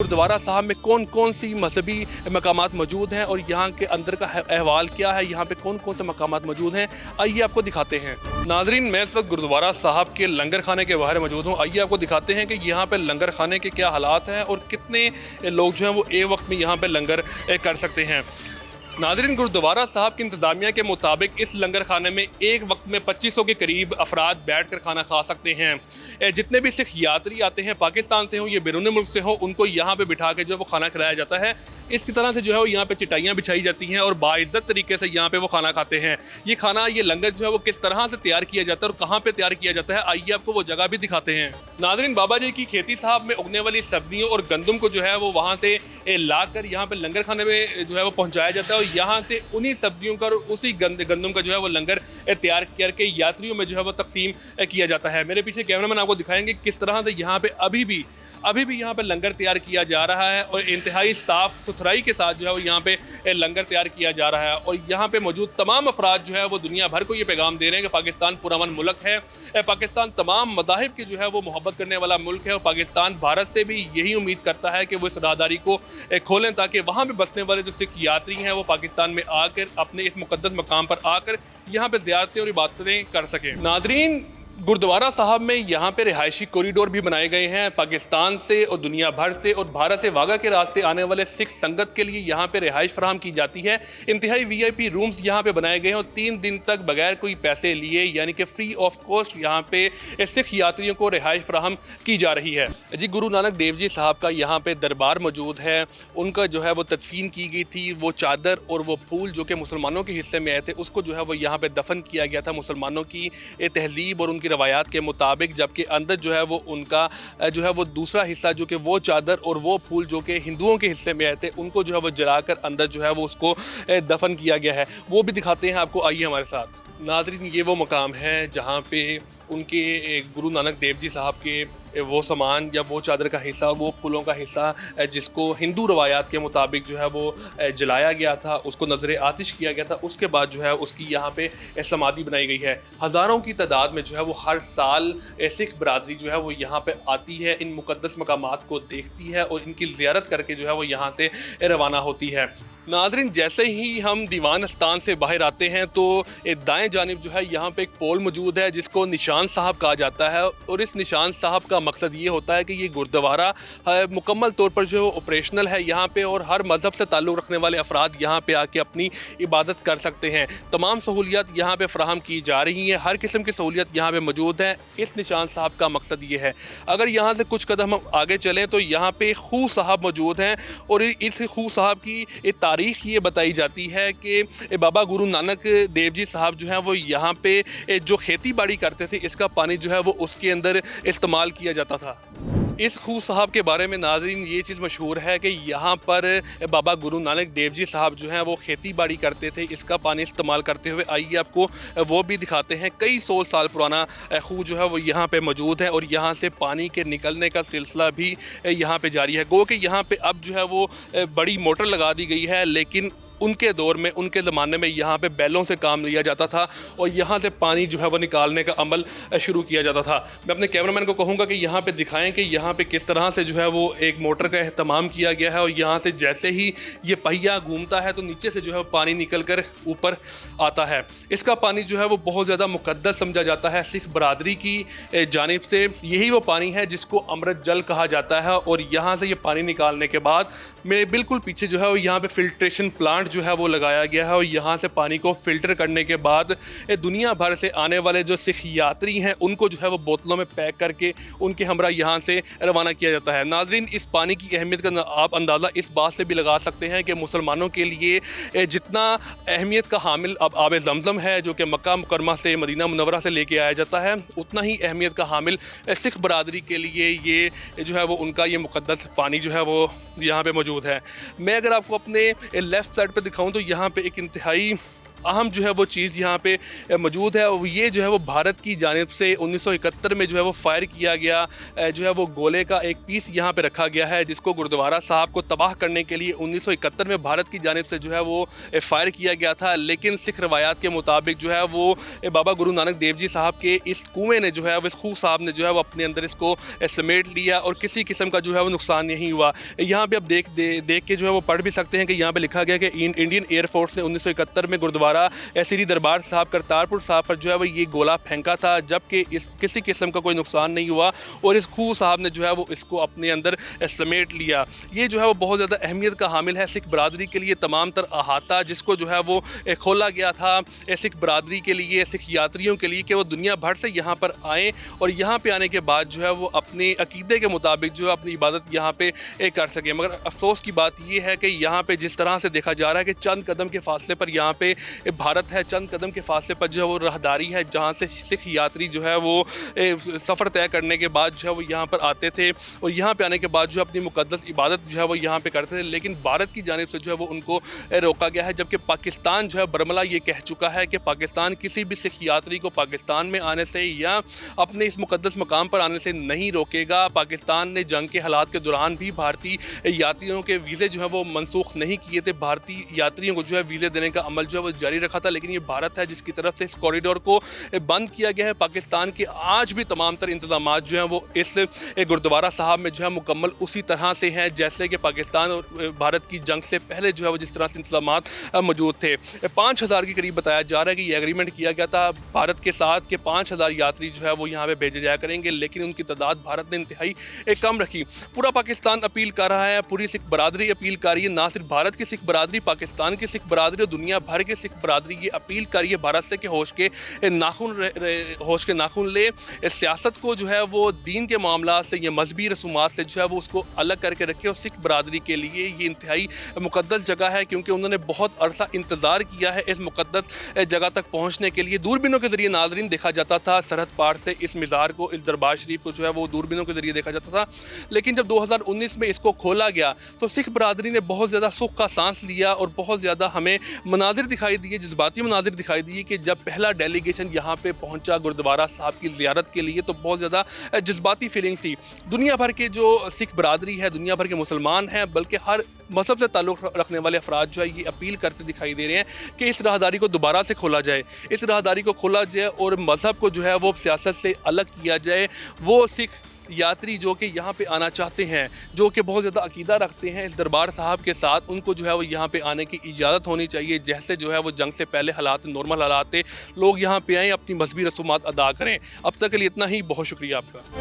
गुरुद्वारा साहब में कौन कौन सी मजहबी मकामात मौजूद हैं और यहाँ के अंदर का अहवाल क्या है, यहाँ पे कौन कौन से मकामात मौजूद हैं, आइए आपको दिखाते हैं। नाजरीन, मैं इस वक्त गुरुद्वारा साहब के लंगर खाने के बाहर मौजूद हूँ। आइए आपको दिखाते हैं कि यहाँ पे लंगर खाने के क्या हालात हैं और कितने लोग जो हैं वो एक वक्त में यहाँ पे लंगर कर सकते हैं। नाज़रीन, गुरुद्वारा साहब की इंतज़ामिया के मुताबिक इस लंगर खाने में एक वक्त में 2500 के करीब अफराद बैठ कर खाना खा सकते हैं। जितने भी सिख यात्री आते हैं, पाकिस्तान से हों या बैरून मुल्क से हों, उनको यहाँ पे बिठा के जो है वो खाना खिलाया जाता है। इसकी तरह से जो है वो यहाँ पे चटाइयाँ बिछाई जाती हैं और बाइज़्ज़त तरीके से यहाँ पे वो खाना खाते हैं। ये खाना, ये लंगर जो है वो किस तरह से तैयार किया जाता है और कहाँ पर तैयार किया जाता है, आइए आपको वो जगह भी दिखाते हैं। नाज़रीन, बाबा जी की खेती साहब में उगने वाली सब्जियों और गंदम को जो है वो वहाँ से ला कर यहाँ पर लंगर खाने में जो है वो पहुँचाया जाता है और यहाँ से उन्हीं सब्जियों का और उसी गंदम का जो है वो लंगर तैयार करके यात्रियों में जो है वो तकसीम किया जाता है। मेरे पीछे कैमरामैन आपको दिखाएंगे किस तरह से यहाँ पे अभी भी यहाँ पे लंगर तैयार किया जा रहा है और इंतहाई साफ़ सुथराई के साथ जो है वो यहाँ पे लंगर तैयार किया जा रहा है। और यहाँ पे मौजूद तमाम अफराद जो है वो दुनिया भर को ये पैगाम दे रहे हैं कि पाकिस्तान पुरअमन मुल्क है, पाकिस्तान तमाम मज़ाहिब की जो है वो मोहब्बत करने वाला मुल्क है और पाकिस्तान भारत से भी यही उम्मीद करता है कि वो इस राहदारी को खोलें ताकि वहाँ पर बसने वाले जो सिख यात्री हैं वो पाकिस्तान में आकर अपने इस मुक़द्दस मकाम पर आकर यहाँ पर ज़ियारतें और इबादतें कर सकें। नाज़रीन, गुरुद्वारा साहब में यहाँ पे रिहायशी कॉरिडोर भी बनाए गए हैं। पाकिस्तान से और दुनिया भर से और भारत से वाघा के रास्ते आने वाले सिख संगत के लिए यहाँ पे रिहाइश फराहम की जाती है। इंतहाई VIP रूम्स यहाँ पे बनाए गए हैं और 3 दिन तक बगैर कोई पैसे लिए यानी कि फ्री ऑफ कॉस्ट यहाँ पे सिख यात्रियों को रिहाइश फराहम की जा रही है। जी, गुरु नानक देव जी साहब का यहाँ पे दरबार मौजूद है। उनका जो है वो तदफीन की गई थी। वो चादर और वो फूल जो कि मुसलमानों के हिस्से में आए थे उसको जो है वो यहाँ पे दफन किया गया था मुसलमानों की तहजीब और उनकी रवायात के मुताबिक, जबकि अंदर जो है वो उनका जो है वो दूसरा हिस्सा जो कि वो चादर और वो फूल जो कि हिंदुओं के हिस्से में आए थे उनको जो है वो जलाकर अंदर जो है वो उसको दफन किया गया है। वो भी दिखाते हैं आपको, आइए हमारे साथ। नाज़रीन, ये वो मकाम है जहाँ पे उनके गुरु नानक देव जी साहब के वो सामान या वो चादर का हिस्सा, वो फूलों का हिस्सा जिसको हिंदू रवायात के मुताबिक जो है वो जलाया गया था, उसको नज़र आतिश किया गया था। उसके बाद जो है उसकी यहाँ पे समाधि बनाई गई है। हज़ारों की तादाद में जो है वो हर साल सिख बरादरी जो है वो यहाँ पे आती है, इन मुक़द्दस मकामात को देखती है और इनकी ज़ियारत करके जो है वो यहाँ से रवाना होती है। नाज़रीन, जैसे ही हम दीवान स्थान से बाहर आते हैं तो दाएं जानिब जो है यहाँ पे एक पोल मौजूद है जिसको निशान साहब कहा जाता है और इस निशान साहब का मकसद ये होता है कि ये गुरुद्वारा मुकम्मल तौर पर जो ऑपरेशनल है यहाँ पे और हर मज़हब से ताल्लुक़ रखने वाले अफराद यहाँ पे आके अपनी इबादत कर सकते हैं। तमाम सहूलियात यहाँ पे फ़राहम की जा रही हैं, हर किस्म की सहूलियत यहाँ पे मौजूद है। इस निशान साहब का मकसद ये है। अगर यहाँ से कुछ कदम हम आगे चलें तो यहाँ पे खूह साहब मौजूद हैं और इस खूह साहब की तारीख़ ये बताई जाती है कि बाबा गुरु नानक देव जी साहब जो हैं वो यहाँ पे जो खेती बाड़ी करते थे इसका पानी जो है वो उसके अंदर इस्तेमाल किया जाता था। इस खूह साहब के बारे में नाज़रीन ये चीज़ मशहूर है कि यहाँ पर बाबा गुरु नानक देव जी साहब जो हैं वो खेती बाड़ी करते थे इसका पानी इस्तेमाल करते हुए। आइए आपको वो भी दिखाते हैं। कई 100 साल पुराना खूह जो है वो यहाँ पे मौजूद है और यहाँ से पानी के निकलने का सिलसिला भी यहाँ पे जारी है। गो कि यहाँ पे अब जो है वो बड़ी मोटर लगा दी गई है, लेकिन उनके दौर में, उनके ज़माने में यहाँ पे बैलों से काम लिया जाता था और यहाँ से पानी जो है वो निकालने का अमल शुरू किया जाता था। मैं अपने कैमरामैन को कहूँगा कि यहाँ पे दिखाएं कि यहाँ पे किस तरह से जो है वो एक मोटर का एहतमाम किया गया है और यहाँ से जैसे ही ये पहिया घूमता है तो नीचे से जो है पानी निकल कर ऊपर आता है। इसका पानी जो है वो बहुत ज़्यादा मुक़द्दस समझा जाता है सिख बरादरी की जानिब से। यही वो पानी है जिसको अमृत जल कहा जाता है और यहाँ से ये पानी निकालने के बाद मेरे बिल्कुल पीछे जो है वो यहाँ पे फिल्ट्रेशन प्लांट जो है वो लगाया गया है और यहाँ से पानी को फ़िल्टर करने के बाद दुनिया भर से आने वाले जो सिख यात्री हैं उनको जो है वो बोतलों में पैक करके उनके हमरा यहाँ से रवाना किया जाता है। नाज़रीन, इस पानी की अहमियत का आप अंदाज़ा इस बात से भी लगा सकते हैं कि मुसलमानों के लिए जितना अहमियत का हामिल अब आब ज़मज़म है जो कि मक्का मुकरमा से, मदीना मुनव्वरा से लेके आया जाता है, उतना ही अहमियत का हामिल सिख बरादरी के लिए ये जो है वो उनका ये मुक़द्दस पानी जो है वो यहाँ पे मौजूद है। मैं अगर आपको अपने लेफ़्ट साइड पे दिखाऊं तो यहाँ पे एक इंतहाई अहम जो है वो चीज़ यहाँ पे मौजूद है। और ये जो है वो भारत की जानिब से 1971 में जो है वो फायर किया गया जो है वो गोले का एक पीस यहाँ पे रखा गया है, जिसको गुरुद्वारा साहब को तबाह करने के लिए 1971 में भारत की जानिब से जो है वो फायर किया गया था। लेकिन सिख रवायात के मुताबिक जो है वो बाबा गुरु नानक देव जी साहब के इस कुएँ ने जो है वो, इस खूह साहब ने जो है वो अपने अंदर इसको समेट लिया और किसी किस्म का जो है वो नुकसान नहीं हुआ। यहाँ पे आप देख के जो है वो पढ़ भी सकते हैं कि यहाँ पे लिखा गया कि इंडियन एयरफोर्स ने 1971 में गुरुद्वारा श्री दरबार साहब करतारपुर साहब पर जो है वो ये गोला फेंका था, जबकि इस किसी किस्म का कोई नुकसान नहीं हुआ और इस खूह साहब ने जो है वो इसको अपने अंदर समेट लिया। ये जो है वो बहुत ज़्यादा अहमियत का हामिल है सिख बरादरी के लिए। तमाम तर अहाता जिसको जो है वो खोला गया था सिख बरादरी के लिए, सिख यात्रियों के लिए, कि वो दुनिया भर से यहाँ पर आएँ और यहाँ पे आने के बाद जो है वो अपने अकीदे के मुताबिक जो है अपनी इबादत यहाँ पे कर सकें। मगर अफसोस की बात ये है कि यहाँ पे जिस तरह से देखा जा रहा है कि चंद कदम के फासले पर यहाँ पे भारत है, चंद कदम के फासले पर जो है वो राहदारी है, जहाँ से सिख यात्री जो है वो सफ़र तय करने के बाद जो है वो यहाँ पर आते थे और यहाँ पे आने के बाद जो अपनी मुक़द्दस इबादत जो है वो यहाँ पे करते थे। लेकिन भारत की जानिब से जो है वो उनको रोका गया है, जबकि पाकिस्तान जो है बरमला ये कह चुका है कि पाकिस्तान किसी भी सिख यात्री को पाकिस्तान में आने से या अपने इस मुक़द्दस मकाम पर आने से नहीं रोकेगा। पाकिस्तान ने जंग के हालात के दौरान भी भारतीय यात्रियों के वीज़े जो है वो मनसूख नहीं किए थे, भारतीय यात्रियों को जो है वीज़े देने का अमल जो है वो जारी रखा था। लेकिन ये भारत है जिसकी तरफ से इस कॉरिडोर को बंद किया गया है। पाकिस्तान के आज भी तमाम तर इंतजामात जो हैं वो इस गुरुद्वारा साहब में जो है मुकम्मल उसी तरह से हैं जैसे कि पाकिस्तान और भारत की जंग से पहले जो है वो जिस तरह से इंतजामात मौजूद थे। 5000 के करीब बताया जा रहा है कि ये एग्रीमेंट किया गया था भारत के साथ कि 5000 यात्री जो है वो यहाँ पे भेजे जाया करेंगे, लेकिन उनकी तादाद भारत ने इंतहाई कम रखी। पूरा पाकिस्तान अपील कर रहा है, पूरी सिख बरादरी अपील कर रही है, ना सिर्फ भारत की सिख बरादरी, पाकिस्तान की सिख बरादरी और दुनिया भर के सिख बरादरी ये अपील कर रही है भारत से कि होश के नाखून ले, सियासत को जो है वो दीन के मामला से या मजहबी रसूमात से जो है वो उसको अलग करके रखे। और सिख बरादरी के लिए ये इंतहाई मुकद्दस जगह है, क्योंकि उन्होंने बहुत अरसा इंतज़ार किया है इस मुकद्दस जगह तक पहुँचने के लिए। दूरबीनों के ज़रिए नाज़रीन देखा जाता था सरहद पार से इस मज़ार को, इस दरबार शरीफ को जो है वो दूरबीनों के ज़रिए देखा जाता था। लेकिन जब 2019 में इसको खोला गया तो सिख बरादरी ने बहुत ज़्यादा सुख का सांस लिया और बहुत ज़्यादा हमें मनाजिर दिखाई दिए, जज्बाती मनाजिर दिखाई दिए कि जब पहला डेलीगेशन यहाँ पे पहुँचा गुरुद्वारा साहब की ज़ियारत के लिए तो बहुत ज़्यादा जज्बाती फीलिंग्स थी। दुनिया भर के जो सिख बरादरी है, दुनिया भर के मुसलमान हैं, बल्कि हर मज़हब से ताल्लुक़ रखने वाले अफराद जो है ये अपील करते दिखाई दे रहे हैं कि इस राहदारी को दोबारा से खोला जाए, इस राहदारी को खोला जाए और मज़हब को जो है वो सियासत से अलग किया जाए। वो सिख यात्री जो कि यहाँ पे आना चाहते हैं, जो कि बहुत ज़्यादा अकीदा रखते हैं इस दरबार साहब के साथ, उनको जो है वो यहाँ पे आने की इजाज़त होनी चाहिए। जैसे जो है वो जंग से पहले हालात नॉर्मल हालात थे, लोग यहाँ पे आएँ, अपनी मजहबी रसूमात अदा करें। अब तक के लिए इतना ही, बहुत शुक्रिया आपका।